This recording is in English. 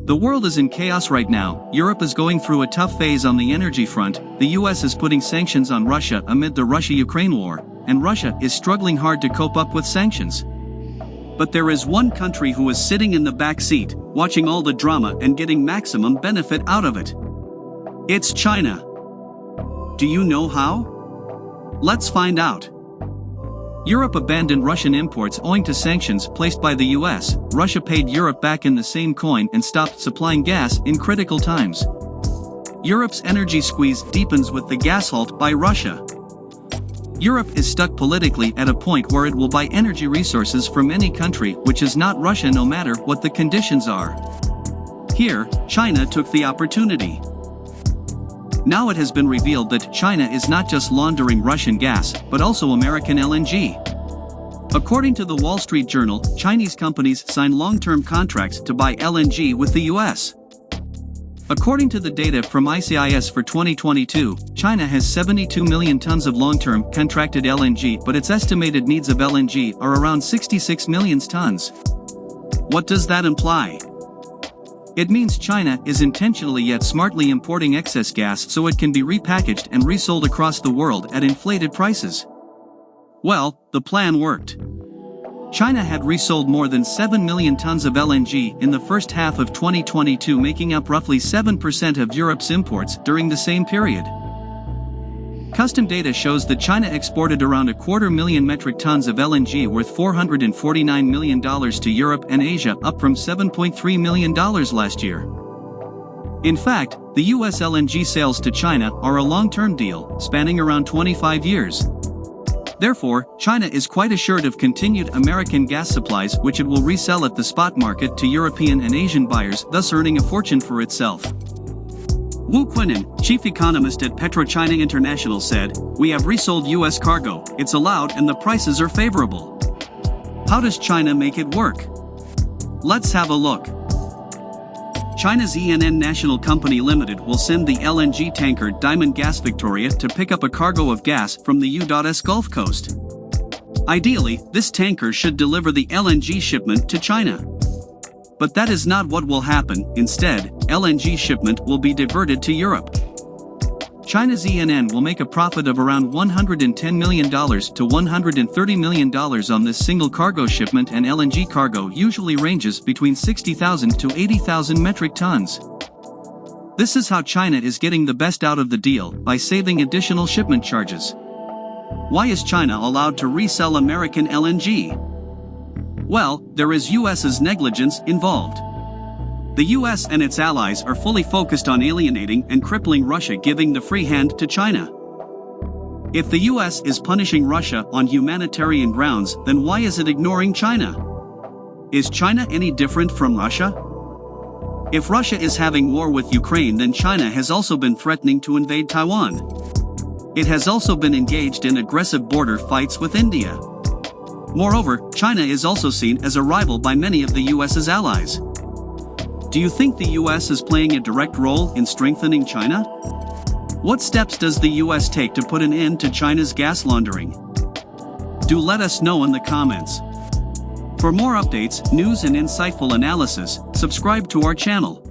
The world is in chaos right now. Europe is going through a tough phase on the energy front, the US is putting sanctions on Russia amid the Russia-Ukraine war, and Russia is struggling hard to cope up with sanctions. But there is one country who is sitting in the back seat, watching all the drama and getting maximum benefit out of it. It's China. Do you know how? Let's find out. Europe abandoned Russian imports owing to sanctions placed by the US. Russia paid Europe back in the same coin and stopped supplying gas in critical times. Europe's energy squeeze deepens with the gas halt by Russia. Europe is stuck politically at a point where it will buy energy resources from any country which is not Russia, no matter what the conditions are. Here, China took the opportunity. Now it has been revealed that China is not just laundering Russian gas, but also American LNG. According to the Wall Street Journal, Chinese companies sign long-term contracts to buy LNG with the US. According to the data from ICIS for 2022, China has 72 million tons of long-term contracted LNG, but its estimated needs of LNG are around 66 million tons. What does that imply? It means China is intentionally yet smartly importing excess gas so it can be repackaged and resold across the world at inflated prices. Well, the plan worked. China had resold more than 7 million tons of LNG in the first half of 2022, making up roughly 7% of Europe's imports during the same period. Custom data shows that China exported around 250,000 metric tons of LNG worth $449 million to Europe and Asia, up from $7.3 million last year. In fact, the US LNG sales to China are a long-term deal, spanning around 25 years. Therefore, China is quite assured of continued American gas supplies, which it will resell at the spot market to European and Asian buyers, thus earning a fortune for itself. Wu Qinan, chief economist at PetroChina International, said, "We have resold US cargo, it's allowed and the prices are favorable." How does China make it work? Let's have a look. China's ENN National Company Limited will send the LNG tanker Diamond Gas Victoria to pick up a cargo of gas from the U.S. Gulf Coast. Ideally, this tanker should deliver the LNG shipment to China. But that is not what will happen. Instead, LNG shipment will be diverted to Europe. China's ENN will make a profit of around $110 million to $130 million on this single cargo shipment, and LNG cargo usually ranges between 60,000 to 80,000 metric tons. This is how China is getting the best out of the deal, by saving additional shipment charges. Why is China allowed to resell American LNG? Well, there is US's negligence involved. The US and its allies are fully focused on alienating and crippling Russia, giving the free hand to China. If the US is punishing Russia on humanitarian grounds, then why is it ignoring China? Is China any different from Russia? If Russia is having war with Ukraine, then China has also been threatening to invade Taiwan. It has also been engaged in aggressive border fights with India. Moreover, China is also seen as a rival by many of the US's allies. Do you think the US is playing a direct role in strengthening China? What steps does the US take to put an end to China's gas laundering? Do let us know in the comments. For more updates, news and insightful analysis, subscribe to our channel.